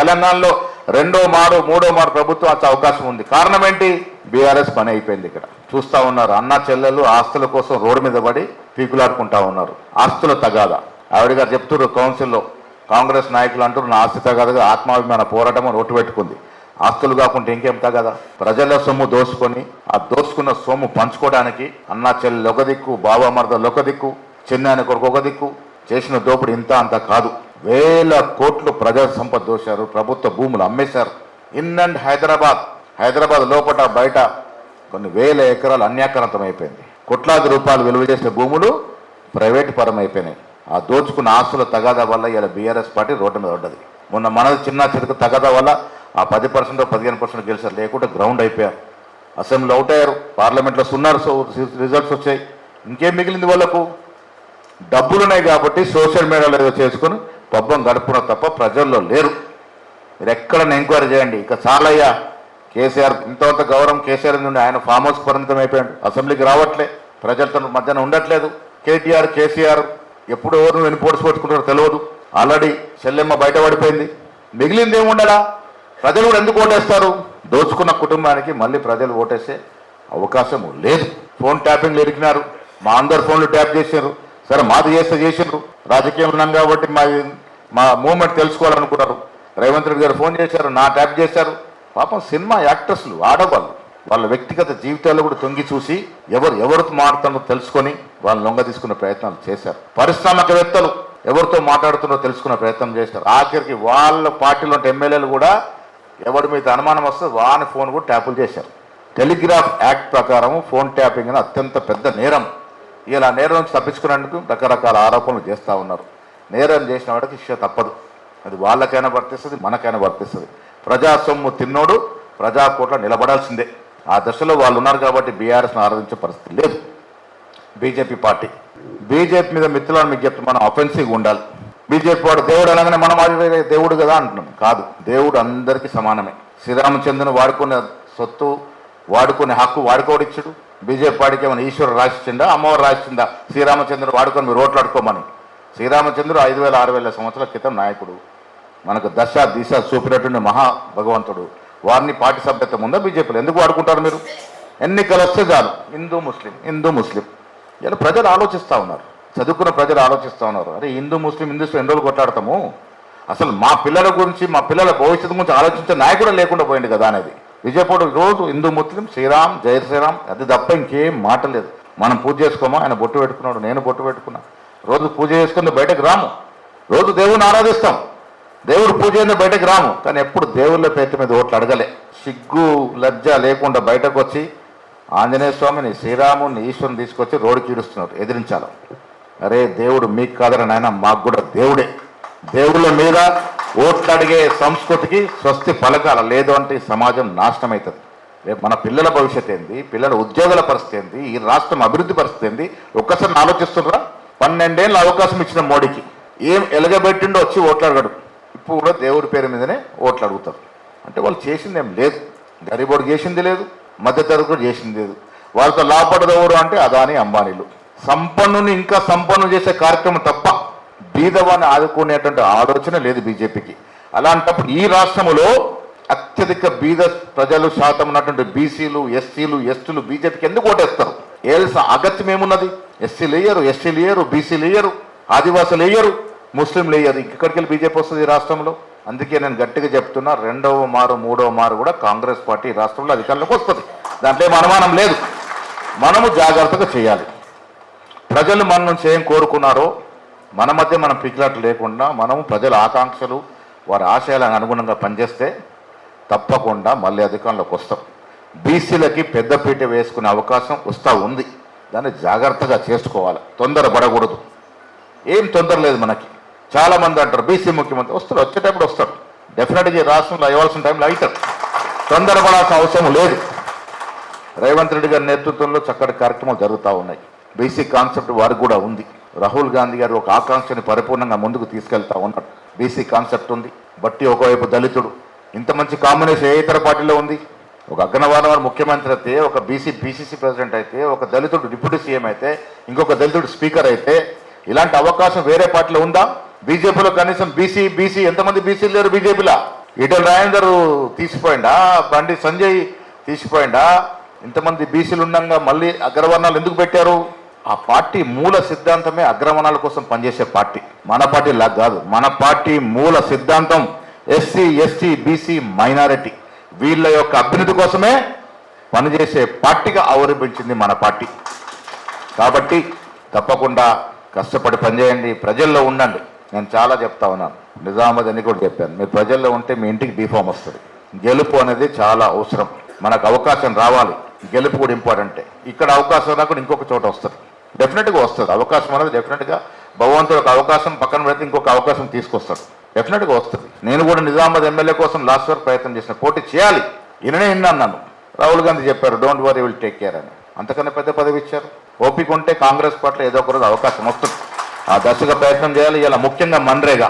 తెలంగాణలో రెండో మారు మూడో మారు ప్రభుత్వం వచ్చే అవకాశం ఉంది. కారణం ఏంటి? బీఆర్ఎస్ పని అయిపోయింది. ఇక్కడ చూస్తా ఉన్నారు, అన్న చెల్లెలు ఆస్తుల కోసం రోడ్డు మీద పడి పీకులాడుకుంటా ఉన్నారు. ఆస్తుల తగాదా. ఆవిడ గారు చెప్తున్నారు కౌన్సిల్లో, కాంగ్రెస్ నాయకులు అంటారు నా ఆస్తి తగాదా ఆత్మాభిమాన పోరాటం రోడ్డు పెట్టుకుంది. ఆస్తులు కాకుండా ఇంకేం తగదా? ప్రజల సొమ్ము దోసుకొని ఆ దోసుకున్న సొమ్ము పంచుకోవడానికి అన్న చెల్లెలు ఒక దిక్కు, బాబా మరదలు ఒక దిక్కు, చిన్న కొడుకు ఒక దిక్కు. చేసిన దోపిడి ఇంత అంత కాదు, వేల కోట్లు ప్రజా సంపద దోశారు, ప్రభుత్వ భూములు అమ్మేశారు. ఇన్ అండ్ హైదరాబాద్ లోపల బయట కొన్ని వేల ఎకరాలు అన్యాక్రాంతం అయిపోయింది. కోట్లాది రూపాయలు విలువ చేసే భూములు ప్రైవేటు పరం అయిపోయినాయి. ఆ దోచుకున్న ఆస్తుల తగాదా వల్ల ఇలా బీఆర్ఎస్ పార్టీ రోడ్డు మీద పడ్డది. మొన్న మనది చిన్న చిరుకు తగాదా వల్ల ఆ 10% 15% గెలిచారు, లేకుంటే గ్రౌండ్ అయిపోయారు. అసెంబ్లీలో అవుట్ అయ్యారు, పార్లమెంట్లో సున్నారు రిజల్ట్స్ వచ్చాయి. ఇంకేం మిగిలింది? వాళ్ళకు డబ్బులున్నాయి కాబట్టి సోషల్ మీడియాలో ఏదో చేసుకుని పబ్బం గడుపుకున్న తప్ప ప్రజల్లో లేరు. మీరు ఎక్కడన్నా ఎంక్వైరీ చేయండి. ఇక చాలయ్యా, కేసీఆర్ ఇంతవంత గౌరవం కేసీఆర్ నుండి ఆయన ఫామ్ హౌస్ పరిమితం అయిపోయాడు, అసెంబ్లీకి రావట్లే, ప్రజలతో మధ్యాహ్నం ఉండట్లేదు. కేసీఆర్ ఎప్పుడు ఎవరు వెనుపోటు పట్టుకుంటారో తెలియదు. ఆల్రెడీ చెల్లెమ్మ బయట పడిపోయింది. మిగిలింది ఏముండడా? ప్రజలు కూడా ఎందుకు ఓటేస్తారు? దోచుకున్న కుటుంబానికి మళ్ళీ ప్రజలు ఓటేసే అవకాశం లేదు. ఫోన్ ట్యాపింగ్లు ఇరికినారు, మా అందరు ఫోన్లు ట్యాప్ చేశారు. సరే మాది చేసిండ్రు, రాజకీయం ఉన్నాం కాబట్టి మా మూమెంట్ తెలుసుకోవాలనుకున్నారు. రేవంత్ రెడ్డి గారు ఫోన్ చేశారు, నా ట్యాప్ చేశారు. పాపం సినిమా యాక్టర్స్లు, ఆడవాళ్ళు వాళ్ళ వ్యక్తిగత జీవితాల్లో కూడా తొంగి చూసి ఎవరితో మాట్లాడుతున్నారో తెలుసుకొని వాళ్ళు లొంగ తీసుకునే ప్రయత్నాలు చేశారు. పారిశ్రామికవేత్తలు ఎవరితో మాట్లాడుతున్నారో తెలుసుకునే ప్రయత్నం చేశారు. ఆఖరికి వాళ్ళ పార్టీలో ఎమ్మెల్యేలు కూడా ఎవరి మీద అనుమానం వస్తే వాని ఫోన్ కూడా ట్యాపులు చేశారు. టెలిగ్రాఫ్ యాక్ట్ ప్రకారం ఫోన్ ట్యాపింగ్ అనేది అత్యంత పెద్ద నేరం. ఇలా నేరం నుంచి తప్పించుకునేందుకు రకరకాల ఆరోపణలు చేస్తూ ఉన్నారు. నేరం చేసిన వాడికి శిక్ష తప్పదు. అది వాళ్ళకైనా వర్తిస్తుంది, మనకైనా వర్తిస్తుంది. ప్రజా సొమ్ము తిన్నోడు ప్రజాకోట్లో నిలబడాల్సిందే. ఆ దశలో వాళ్ళు ఉన్నారు కాబట్టి బీఆర్ఎస్ను ఆరాధించే పరిస్థితి లేదు. బీజేపీ పార్టీ, బీజేపీ మీద మిత్రులను మీకు చెప్తే మనం అఫెన్సివ్గా ఉండాలి. బీజేపీ వాడు దేవుడు అనగానే మనం దేవుడు కదా అంటున్నాం. కాదు, దేవుడు అందరికీ సమానమే. శ్రీరామచంద్రుని వాడుకునే సొత్తు, వాడుకునే హక్కు వాడుకోవడిచ్చుడు. బీజేపీ పార్టీకి ఏమైనా ఈశ్వరు రాసిచ్చిందా, అమ్మవారు రాసిచ్చిందా శ్రీరామచంద్రుడు వాడుకొని మీరు ఓట్లాడుకోమని? శ్రీరామచంద్రుడు 5000-6000 సంవత్సరాల క్రితం నాయకుడు, మనకు దశ దిశ చూపినటువంటి మహా భగవంతుడు. వారిని పార్టీ సభ్యత ఉందా బీజేపీలో? ఎందుకు వాడుకుంటారు మీరు? ఎన్నికలు వస్తే చాలు హిందూ ముస్లిం. ఇలా ప్రజలు ఆలోచిస్తూ ఉన్నారు, చదువుకున్న ప్రజలు ఆలోచిస్తూ ఉన్నారు. అరే హిందూ ముస్లిం ఎన్ని రోజులు కొట్లాడతాము? అసలు మా పిల్లల గురించి, మా పిల్లల భవిష్యత్తు గురించి ఆలోచించే నాయకుడు లేకుండా పోయింది కదా అనేది. విజయపూడి రోజు హిందూ ముస్లిం శ్రీరామ్ జై శ్రీరామ్, అది తప్ప ఇంకేం మాట లేదు. మనం పూజ చేసుకోమా? ఆయన బొట్టు పెట్టుకున్నాడు, నేను బొట్టు పెట్టుకున్నా. రోజు పూజ చేసుకుని బయటకు రాము, రోజు దేవుడిని ఆరాధిస్తాం, దేవుడు పూజ అయిన బయటకు రాము. కానీ ఎప్పుడు దేవుళ్ళ పేరు మీద ఓట్లు అడగలే. సిగ్గు లజ్జ లేకుండా బయటకు వచ్చి ఆంజనేయ స్వామిని, శ్రీరాముని, ఈశ్వరుని తీసుకొచ్చి రోడ్డుకి ఈడుస్తున్నారు, ఎదిరించాలి. అరే దేవుడు మీకు కాదని నాయన, మాకు కూడా దేవుడే. దేవుళ్ళ మీద ఓట్లు అడిగే సంస్కృతికి స్వస్తి పలకాల. లేదు అంటే సమాజం నాశనం అవుతుంది. రేపు మన పిల్లల భవిష్యత్ ఏంది, పిల్లల ఉద్యోగాల పరిస్థితి ఏంది, ఈ రాష్ట్రం అభివృద్ధి పరిస్థితి ఏంది ఒక్కసారి ఆలోచిస్తున్నారా? 12 ఏళ్ళు అవకాశం ఇచ్చిన మోడీకి ఏం ఎలగబెట్టిండో వచ్చి ఓట్లు అడగడు. ఇప్పుడు కూడా దేవుడి పేరు మీదనే ఓట్లు అడుగుతారు. అంటే వాళ్ళు చేసింది ఏం లేదు. గరీబోడు చేసింది లేదు, మధ్యతరగతి కూడా చేసింది లేదు. వాళ్ళతో లాభపడదెవరు అంటే అదాని అంబానీలు. సంపన్నుని ఇంకా సంపన్ను చేసే కార్యక్రమం తప్ప బీదవాన్ని ఆదుకునేటువంటి ఆలోచన లేదు బీజేపీకి. అలాంటప్పుడు ఈ రాష్ట్రంలో అత్యధిక బీద ప్రజలు శాతం ఉన్నటువంటి బీసీలు, ఎస్సీలు, ఎస్టీలు బీజేపీకి ఎందుకు ఓటేస్తారు? ఏల్సిన అగత్యం ఏమున్నది? ఎస్సీలు వేయరు, ఎస్టీలు వేయరు, బీసీలు వేయరు, ఆదివాసులు వేయరు, ముస్లింలు వేయరు. ఇక్కడికి వెళ్ళి బీజేపీ వస్తుంది ఈ రాష్ట్రంలో. అందుకే నేను గట్టిగా చెప్తున్నా, 2వ మారు 3వ మారు కూడా కాంగ్రెస్ పార్టీ ఈ రాష్ట్రంలో అధికారంలోకి వస్తుంది. దాంట్లో ఏం అనుమానం లేదు. మనము జాగ్రత్తగా చేయాలి. ప్రజలు మన నుంచి ఏం కోరుకున్నారో మన మధ్య మనం పిక్లాట్లు లేకుండా మనము ప్రజల ఆకాంక్షలు, వారి ఆశయాలకు అనుగుణంగా పనిచేస్తే తప్పకుండా మళ్ళీ అధికారంలోకి వస్తాం. బీసీలకి పెద్దపీట వేసుకునే అవకాశం వస్తూ ఉంది. దాన్ని జాగ్రత్తగా చేసుకోవాలి, తొందరపడకూడదు. ఏం తొందర లేదు మనకి. చాలామంది అంటారు బీసీ ముఖ్యమంత్రి వస్తారు, వచ్చేటప్పుడు వస్తారు. డెఫినెట్గా రాష్ట్రంలో అయ్యవలసిన టైంలో అవుతారు. తొందరపడాల్సిన అవసరం లేదు. రేవంత్ రెడ్డి గారి నేతృత్వంలో చక్కటి కార్యక్రమాలు జరుగుతూ ఉన్నాయి. బీసీ కాన్సెప్ట్ వారికి కూడా ఉంది. రాహుల్ గాంధీ గారు ఒక ఆకాంక్షని పరిపూర్ణంగా ముందుకు తీసుకెళ్తా ఉన్నారు. బీసీ కాన్సెప్ట్ ఉంది. బట్టి ఒకవైపు దళితుడు. ఇంత మంచి కాంబినేషన్ ఏ ఇతర పార్టీలో ఉంది? ఒక అగ్రవర్ణ వారు ముఖ్యమంత్రి అయితే, ఒక బీసీసీ ప్రెసిడెంట్ అయితే, ఒక దళితుడు డిప్యూటీ సీఎం అయితే, ఇంకొక దళితుడు స్పీకర్ అయితే, ఇలాంటి అవకాశం వేరే పార్టీలో ఉందా? బీజేపీలో కనీసం బీసీ ఎంతమంది బీసీలు లేరు బీజేపీలో? ఈటెల రాజేందర్ తీసిపోయిందా, బండి సంజయ్ తీసిపోయిందా, ఇంతమంది బీసీలు ఉండగా మళ్ళీ అగ్రవర్ణాలు ఎందుకు పెట్టారు? ఆ పార్టీ మూల సిద్ధాంతమే అగ్రవర్ణాల కోసం పనిచేసే పార్టీ. మన పార్టీ లాగా కాదు. మన పార్టీ మూల సిద్ధాంతం ఎస్సీ, ఎస్టీ, బీసీ, మైనారిటీ వీళ్ళ యొక్క అభ్యున్నతి కోసమే పనిచేసే పార్టీగా అవలంబించింది మన పార్టీ. కాబట్టి తప్పకుండా కష్టపడి పనిచేయండి, ప్రజల్లో ఉండండి. నేను చాలా చెప్తా ఉన్నాను, నిజామాబాద్ అని కూడా చెప్పాను, మీరు ప్రజల్లో ఉంటే మీ ఇంటికి బీఫామ్ వస్తుంది. గెలుపు అనేది చాలా అవసరం. మనకు అవకాశం రావాలి, గెలుపు కూడా ఇంపార్టెంటే. ఇక్కడ అవకాశం రాకుండా ఇంకొక చోట వస్తుంది, డెఫినెట్గా వస్తుంది. అవకాశం అనేది డెఫినెట్గా భగవంతుడు ఒక అవకాశం పక్కన పెడితే ఇంకొక అవకాశం తీసుకొస్తాడు, డెఫినెట్గా వస్తుంది. నేను కూడా నిజామాబాద్ ఎమ్మెల్యే కోసం లాస్ట్ వరకు ప్రయత్నం చేసిన, పోటీ చేయాలి. అన్నాను. రాహుల్ గాంధీ చెప్పారు don't worry, will take care అని. అంతకన్నా పెద్ద పదవి ఇచ్చారు. ఓపిక ఉంటే కాంగ్రెస్ పార్టీలో ఏదో ఒక రోజు అవకాశం వస్తుంది. ఆ దశగా ప్రయత్నం చేయాలి. ఇలా ముఖ్యంగా మన్రేగా